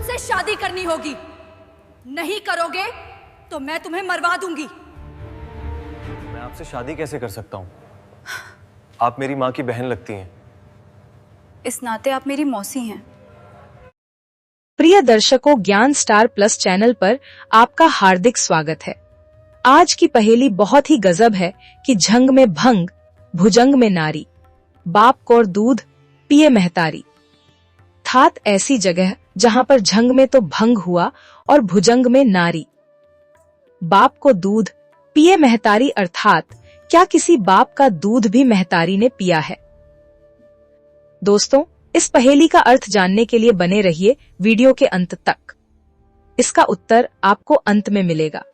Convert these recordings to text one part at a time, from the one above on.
मुझसे शादी करनी होगी। नहीं करोगे तो मैं तुम्हें मरवा दूंगी। मैं आपसे शादी कैसे कर सकता हूँ? आप मेरी माँ की बहन लगती हैं। इस नाते आप मेरी मौसी हैं। प्रिय दर्शकों, ज्ञान स्टार प्लस चैनल पर आपका हार्दिक स्वागत है। आज की पहेली बहुत ही गजब है कि झंग में भंग, भुजंग में नारी, बाप को और दूध पिए महतारी। थात ऐसी जगह जहां पर झंग में तो भंग हुआ और भुजंग में नारी, बाप को दूध पिए महतारी, अर्थात क्या किसी बाप का दूध भी महतारी ने पिया है? दोस्तों, इस पहेली का अर्थ जानने के लिए बने रहिए वीडियो के अंत तक। इसका उत्तर आपको अंत में मिलेगा।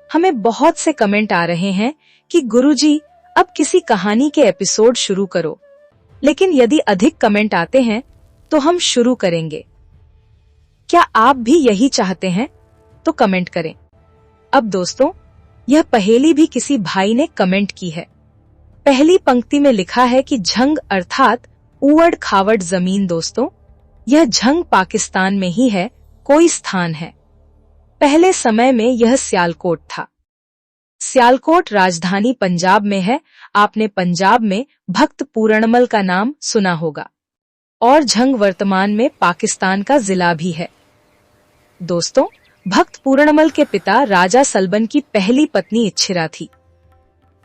हमें बहुत से कमेंट आ रहे हैं कि गुरुजी अब किसी कहानी के एपिसोड शुरू करो, लेकिन यदि अधिक कमेंट आते हैं तो हम शुरू करेंगे। क्या आप भी यही चाहते हैं? तो कमेंट करें। अब दोस्तों, यह पहेली भी किसी भाई ने कमेंट की है। पहली पंक्ति में लिखा है कि झंग अर्थात उवड़ खावड़ जमीन। दोस्तों, यह झंग पाकिस्तान में ही है, कोई स्थान है। पहले समय में यह सियालकोट था। सियालकोट राजधानी पंजाब में है। आपने पंजाब में भक्त पूरणमल का नाम सुना होगा, और झंग वर्तमान में पाकिस्तान का जिला भी है। दोस्तों, भक्त पूरणमल के पिता राजा सलबन की पहली पत्नी इच्छिरा थी,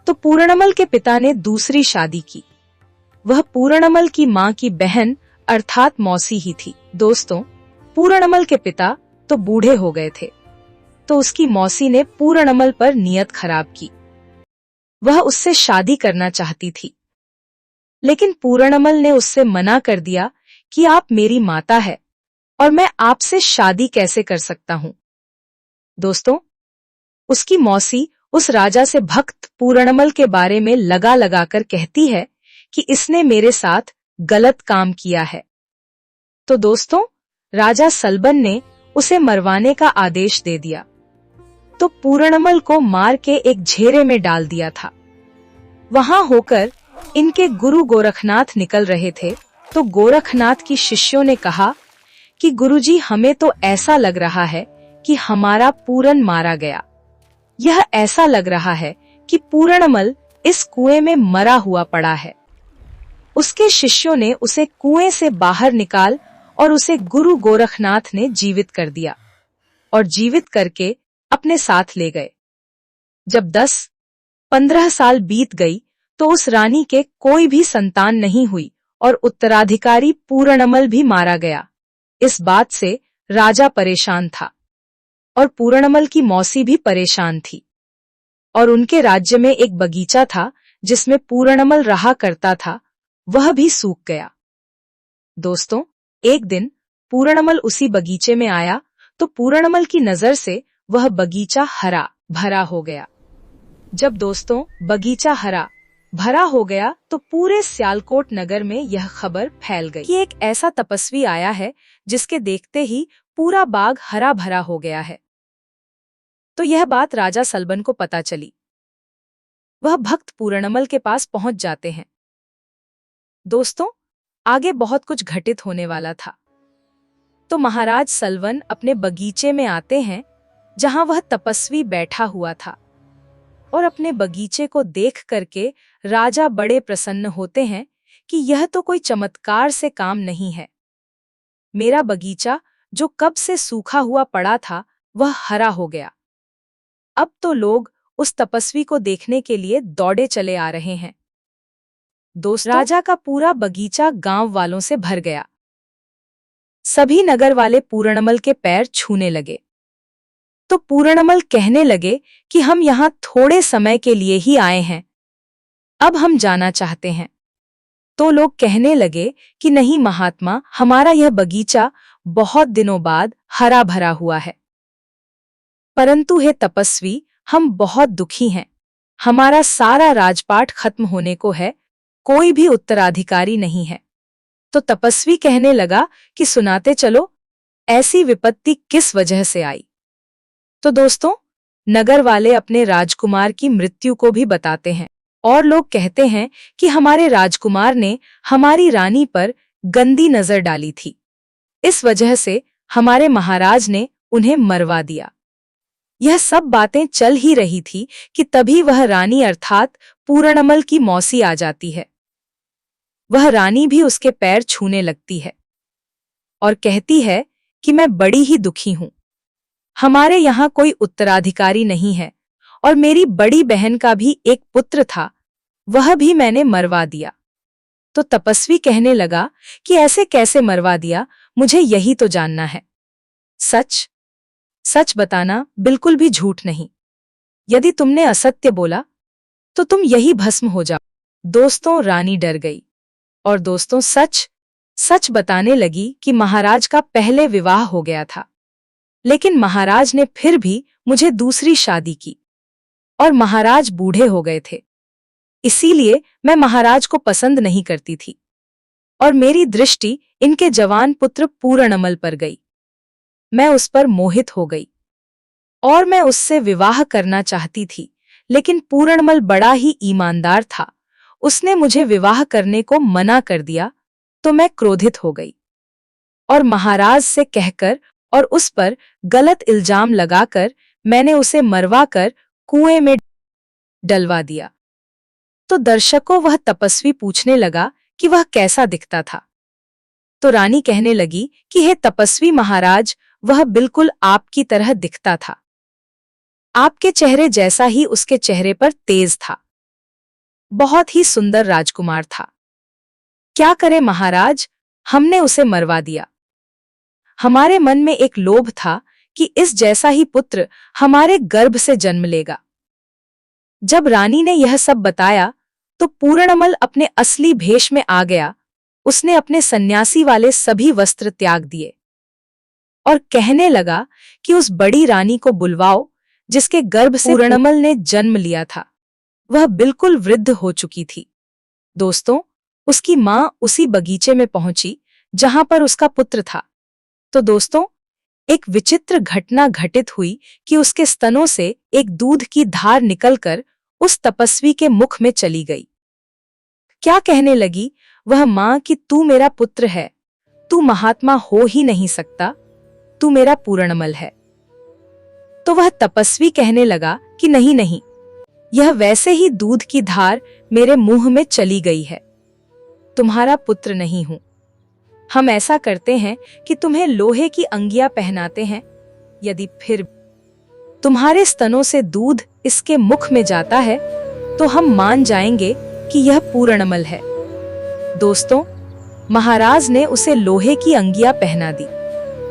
तो पूरणमल के पिता ने दूसरी शादी की। वह पूरणमल की मां की बहन अर्थात मौसी ही थी। दोस्तों, पूरणमल के पिता तो बूढ़े हो गए थे, तो उसकी मौसी ने पूरणमल पर नियत खराब की। वह उससे शादी करना चाहती थी, लेकिन पूरणमल ने उससे मना कर दिया कि आप मेरी माता है और मैं आपसे शादी कैसे कर सकता हूँ। दोस्तों, उसकी मौसी उस राजा से भक्त पूरणमल के बारे में लगा लगाकर कहती है कि इसने मेरे साथ गलत काम किया है। तो दोस्तों, राजा सलबन ने उसे मरवाने का आदेश दे दिया, तो पूरणमल को मार के एक झेरे में डाल दिया था। वहां होकर इनके गुरु गोरखनाथ निकल रहे थे, तो गोरखनाथ की शिष्यों ने कहा कि गुरुजी, हमें तो ऐसा लग रहा है कि हमारा पूरन मारा गया। यह ऐसा लग रहा है कि पूरणमल इस कुएं में मरा हुआ पड़ा है। उसके शिष्यों ने उसे कुएं से बाहर निकाल और उसे गुरु गोरखनाथ ने जीवित कर दिया और जीवित करके अपने साथ ले गए। जब 10-15 साल बीत गई तो उस रानी के कोई भी संतान नहीं हुई और उत्तराधिकारी पूरणमल भी मारा गया। इस बात से राजा परेशान था और पूरणमल की मौसी भी परेशान थी, और उनके राज्य में एक बगीचा था जिसमें पूरणमल रहा करता था, वह भी सूख गया। दोस्तों, एक दिन पूरणमल उसी बगीचे में आया तो पूरणमल की नजर से वह बगीचा हरा भरा हो गया। जब दोस्तों बगीचा हरा भरा हो गया तो पूरे सियालकोट नगर में यह खबर फैल गई कि एक ऐसा तपस्वी आया है जिसके देखते ही पूरा बाग हरा भरा हो गया है। तो यह बात राजा सलबन को पता चली। वह भक्त पूरणमल के पास पहुंच जाते हैं। दोस्तों, आगे बहुत कुछ घटित होने वाला था। तो महाराज सलवन अपने बगीचे में आते हैं जहां वह तपस्वी बैठा हुआ था, और अपने बगीचे को देख करके राजा बड़े प्रसन्न होते हैं कि यह तो कोई चमत्कार से काम नहीं है। मेरा बगीचा जो कब से सूखा हुआ पड़ा था वह हरा हो गया। अब तो लोग उस तपस्वी को देखने के लिए दौड़े चले आ रहे हैं। दोस्तों, राजा का पूरा बगीचा गांव वालों से भर गया। सभी नगर वाले पूरणमल के पैर छूने लगे। तो पूरणमल कहने लगे कि हम यहाँ थोड़े समय के लिए ही आए हैं, अब हम जाना चाहते हैं। तो लोग कहने लगे कि नहीं महात्मा, हमारा यह बगीचा बहुत दिनों बाद हरा भरा हुआ है, परंतु हे तपस्वी, हम बहुत दुखी हैं। हमारा सारा राजपाट खत्म होने को है, कोई भी उत्तराधिकारी नहीं है। तो तपस्वी कहने लगा कि सुनाते चलो, ऐसी विपत्ति किस वजह से आई। तो दोस्तों, नगर वाले अपने राजकुमार की मृत्यु को भी बताते हैं, और लोग कहते हैं कि हमारे राजकुमार ने हमारी रानी पर गंदी नजर डाली थी, इस वजह से हमारे महाराज ने उन्हें मरवा दिया। यह सब बातें चल ही रही थी कि तभी वह रानी अर्थात पूर्णमल की मौसी आ जाती है। वह रानी भी उसके पैर छूने लगती है और कहती है कि मैं बड़ी ही दुखी हूं। हमारे यहाँ कोई उत्तराधिकारी नहीं है और मेरी बड़ी बहन का भी एक पुत्र था, वह भी मैंने मरवा दिया। तो तपस्वी कहने लगा कि ऐसे कैसे मरवा दिया, मुझे यही तो जानना है। सच सच बताना, बिल्कुल भी झूठ नहीं। यदि तुमने असत्य बोला तो तुम यही भस्म हो जाओ। दोस्तों, रानी डर गई और दोस्तों सच सच बताने लगी कि महाराज का पहले विवाह हो गया था, लेकिन महाराज ने फिर भी मुझे दूसरी शादी की और महाराज बूढ़े हो गए थे, इसीलिए मैं महाराज को पसंद नहीं करती थी और मेरी दृष्टि इनके जवान पुत्र पूर्णमल पर गई। मैं उस पर मोहित हो गई और मैं उससे विवाह करना चाहती थी, लेकिन पूर्णमल बड़ा ही ईमानदार था। उसने मुझे विवाह करने को मना कर दिया तो मैं क्रोधित हो गई और महाराज से कहकर और उस पर गलत इल्जाम लगाकर मैंने उसे मरवा कर कुएं में डलवा दिया। तो दर्शकों, वह तपस्वी पूछने लगा कि वह कैसा दिखता था। तो रानी कहने लगी कि हे तपस्वी महाराज, वह बिल्कुल आपकी तरह दिखता था। आपके चेहरे जैसा ही उसके चेहरे पर तेज था। बहुत ही सुंदर राजकुमार था। क्या करे महाराज, हमने उसे मरवा दिया। हमारे मन में एक लोभ था कि इस जैसा ही पुत्र हमारे गर्भ से जन्म लेगा। जब रानी ने यह सब बताया तो पूर्णमल अपने असली भेष में आ गया। उसने अपने सन्यासी वाले सभी वस्त्र त्याग दिए और कहने लगा कि उस बड़ी रानी को बुलवाओ जिसके गर्भ से पूर्णमल ने जन्म लिया था। वह बिल्कुल वृद्ध हो चुकी थी। दोस्तों, उसकी मां उसी बगीचे में पहुंची जहां पर उसका पुत्र था। तो दोस्तों, एक विचित्र घटना घटित हुई कि उसके स्तनों से एक दूध की धार निकलकर उस तपस्वी के मुख में चली गई। क्या कहने लगी वह मां कि तू मेरा पुत्र है, तू महात्मा हो ही नहीं सकता, तू मेरा पूर्णमल है। तो वह तपस्वी कहने लगा कि नहीं नहीं, यह वैसे ही दूध की धार मेरे मुंह में चली गई है, तुम्हारा पुत्र नहीं हूं। हम ऐसा करते हैं कि तुम्हें लोहे की अंगियां पहनाते हैं, यदि फिर तुम्हारे स्तनों से दूध इसके मुख में जाता है तो हम मान जाएंगे कि यह पूर्णमल है। दोस्तों, महाराज ने उसे लोहे की अंगियां पहना दी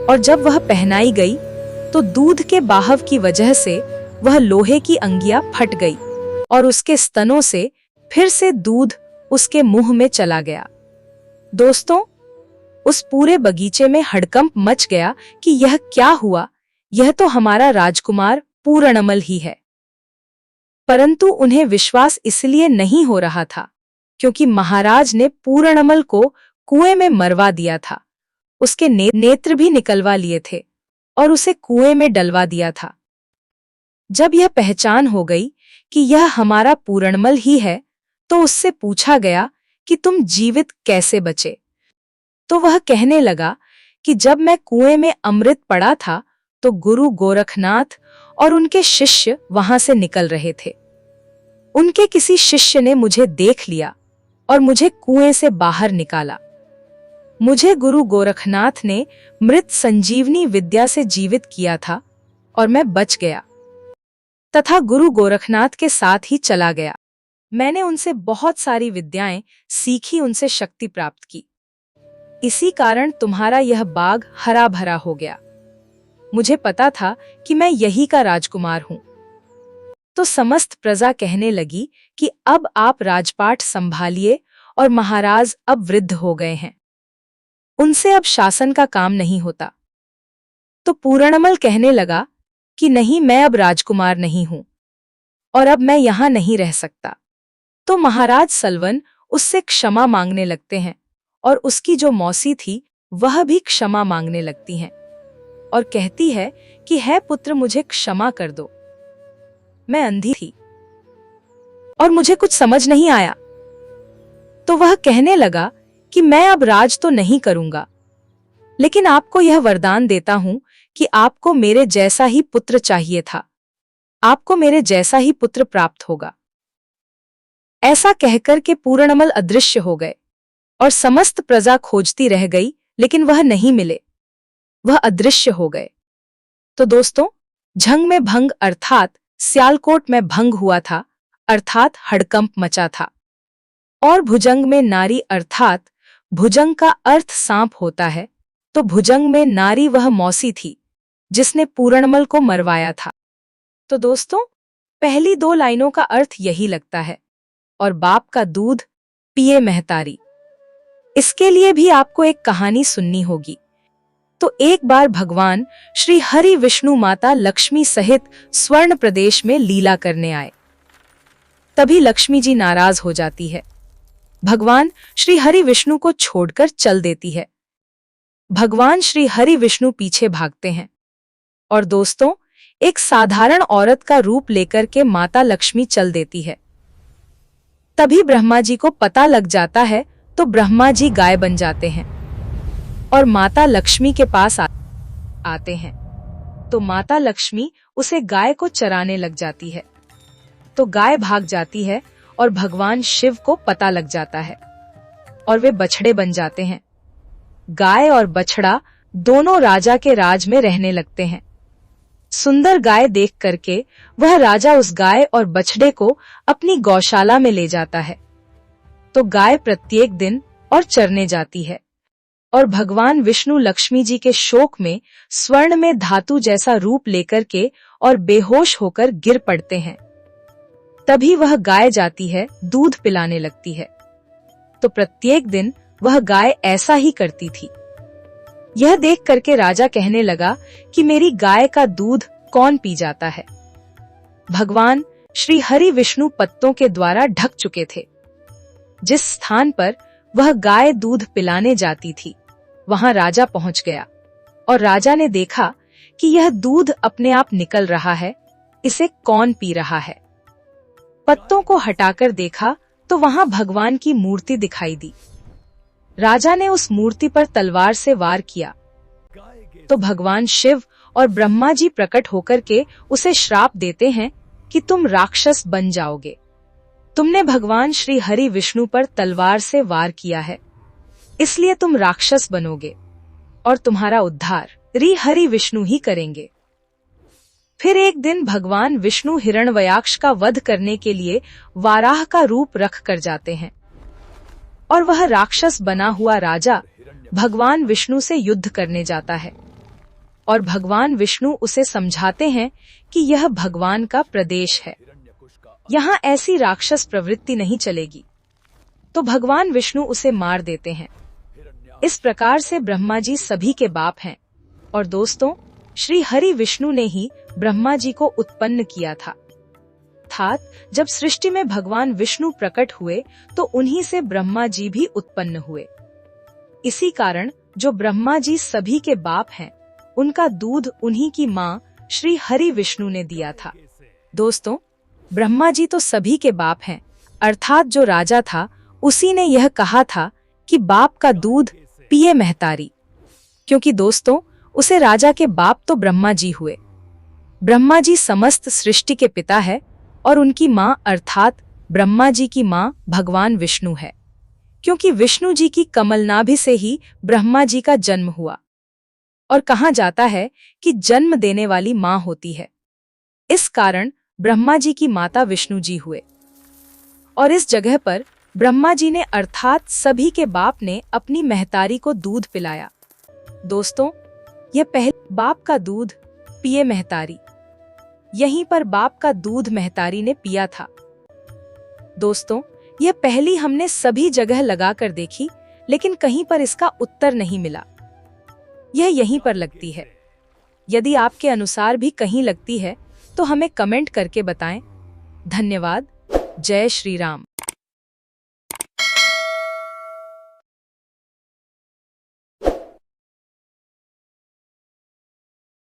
और जब वह पहनाई गई तो दूध के बाहव की वजह से वह लोहे की अंगियां फट गई और उसके स्तनों से फिर से दूध उसके मुंह में चला गया। दोस्तों, उस पूरे बगीचे में हड़कंप मच गया कि यह क्या हुआ, यह तो हमारा राजकुमार पूर्णमल ही है। परंतु उन्हें विश्वास इसलिए नहीं हो रहा था क्योंकि महाराज ने पूर्णमल को कुएं में मरवा दिया था, उसके नेत्र भी निकलवा लिए थे और उसे कुएं में डलवा दिया था। जब यह पहचान हो गई कि यह हमारा पूर्णमल ही है तो उससे पूछा गया कि तुम जीवित कैसे बचे। तो वह कहने लगा कि जब मैं कुएं में अमृत पड़ा था तो गुरु गोरखनाथ और उनके शिष्य वहां से निकल रहे थे। उनके किसी शिष्य ने मुझे देख लिया और मुझे कुएं से बाहर निकाला। मुझे गुरु गोरखनाथ ने मृत संजीवनी विद्या से जीवित किया था और मैं बच गया तथा गुरु गोरखनाथ के साथ ही चला गया। मैंने उनसे बहुत सारी विद्याएं सीखी, उनसे शक्ति प्राप्त की। इसी कारण तुम्हारा यह बाग हरा भरा हो गया। मुझे पता था कि मैं यही का राजकुमार हूं। तो समस्त प्रजा कहने लगी कि अब आप राजपाट संभालिए और महाराज अब वृद्ध हो गए हैं, उनसे अब शासन का काम नहीं होता। तो पूर्णमल कहने लगा कि नहीं, मैं अब राजकुमार नहीं हूं और अब मैं यहां नहीं रह सकता। तो महाराज सलवन उससे क्षमा मांगने लगते हैं और उसकी जो मौसी थी वह भी क्षमा मांगने लगती हैं और कहती है कि है पुत्र, मुझे क्षमा कर दो, मैं अंधी थी और मुझे कुछ समझ नहीं आया। तो वह कहने लगा कि मैं अब राज तो नहीं करूंगा, लेकिन आपको यह वरदान देता हूं कि आपको मेरे जैसा ही पुत्र चाहिए था। आपको मेरे जैसा ही पुत्र प्राप्त होगा। ऐसा कहकर के पूर्णमल अदृश्य हो गए और समस्त प्रजा खोजती रह गई, लेकिन वह नहीं मिले, वह अदृश्य हो गए। तो दोस्तों, झंग में भंग अर्थात सियालकोट में भंग हुआ था, अर्थात हड़कंप मचा था। और भुजंग में नारी अर्थात भुजंग का अर्थ सांप होता है, तो भुजंग में नारी वह मौसी थी जिसने पूर्णमल को मरवाया था। तो दोस्तों, पहली 2 लाइनों का अर्थ यही लगता है। और बाप का दूध पिए महतारी, इसके लिए भी आपको एक कहानी सुननी होगी। तो एक बार भगवान श्री हरि विष्णु माता लक्ष्मी सहित स्वर्ण प्रदेश में लीला करने आए। तभी लक्ष्मी जी नाराज हो जाती है। भगवान श्री हरि विष्णु को छोड़कर चल देती है। भगवान श्री हरि विष्णु पीछे भागते हैं और दोस्तों, एक साधारण औरत का रूप लेकर के माता लक्ष्मी चल देती है। तभी ब्रह्मा जी को पता लग जाता है, तो ब्रह्मा जी गाय बन जाते हैं और माता लक्ष्मी के पास आते हैं। तो माता लक्ष्मी उसे गाय को चराने लग जाती है। तो गाय भाग जाती है और भगवान शिव को पता लग जाता है और वे बछड़े बन जाते हैं। गाय और बछड़ा दोनों राजा के राज में रहने लगते हैं। सुंदर गाय देख करके वह राजा उस गाय और बछड़े को अपनी गौशाला में ले जाता है। तो गाय प्रत्येक दिन और चरने जाती है और भगवान विष्णु लक्ष्मी जी के शोक में स्वर्ण में धातु जैसा रूप लेकर के और बेहोश होकर गिर पड़ते हैं। तभी वह गाय जाती है, दूध पिलाने लगती है। तो प्रत्येक दिन वह गाय ऐसा ही करती थी। यह देख करके राजा कहने लगा कि मेरी गाय का दूध कौन पी जाता है। भगवान श्री हरि विष्णु पत्तों के द्वारा ढक चुके थे। जिस स्थान पर वह गाय दूध पिलाने जाती थी, वहां राजा पहुंच गया और राजा ने देखा कि यह दूध अपने आप निकल रहा है, इसे कौन पी रहा है। पत्तों को हटाकर देखा तो वहां भगवान की मूर्ति दिखाई दी। राजा ने उस मूर्ति पर तलवार से वार किया तो भगवान शिव और ब्रह्मा जी प्रकट होकर के उसे श्राप देते हैं कि तुम राक्षस बन जाओगे। तुमने भगवान श्री हरि विष्णु पर तलवार से वार किया है, इसलिए तुम राक्षस बनोगे और तुम्हारा उद्धार श्री हरि विष्णु ही करेंगे। फिर एक दिन भगवान विष्णु हिरण्यवयाक्ष का वध करने के लिए वाराह का रूप रख कर जाते हैं और वह राक्षस बना हुआ राजा भगवान विष्णु से युद्ध करने जाता है और भगवान विष्णु उसे समझाते हैं कि यह भगवान का प्रदेश है, यहाँ ऐसी राक्षस प्रवृत्ति नहीं चलेगी। तो भगवान विष्णु उसे मार देते हैं। इस प्रकार से ब्रह्मा जी सभी के बाप हैं और दोस्तों, श्री हरि विष्णु ने ही ब्रह्मा जी को उत्पन्न किया था। जब सृष्टि में भगवान विष्णु प्रकट हुए तो उन्हीं से ब्रह्मा जी भी उत्पन्न हुए। इसी कारण जो ब्रह्मा जी सभी के बाप हैं, उनका दूध उन्हीं की माँ श्री हरि विष्णु ने दिया था। दोस्तों, ब्रह्मा जी तो सभी के बाप हैं, अर्थात जो राजा था उसी ने यह कहा था कि बाप का दूध पिए महतारी, क्योंकि दोस्तों उसे राजा के बाप तो ब्रह्मा जी हुए। ब्रह्मा जी समस्त सृष्टि के पिता है और उनकी माँ अर्थात ब्रह्मा जी की माँ भगवान विष्णु है, क्योंकि विष्णु जी की कमलनाभि से ही ब्रह्मा जी का जन्म हुआ। और कहा जाता है कि जन्म देने वाली माँ होती है, इस कारण ब्रह्मा जी की माता विष्णु जी हुए। और इस जगह पर ब्रह्मा जी ने अर्थात सभी के बाप ने अपनी महतारी को दूध पिलाया। दोस्तों, यह पहले बाप का दूध पिए महतारी, यहीं पर बाप का दूध महतारी ने पिया था। दोस्तों, यह पहली हमने सभी जगह लगाकर देखी, लेकिन कहीं पर इसका उत्तर नहीं मिला। यह यहीं पर लगती है। यदि आपके अनुसार भी कहीं लगती है तो हमें कमेंट करके बताएं। धन्यवाद। जय श्री राम।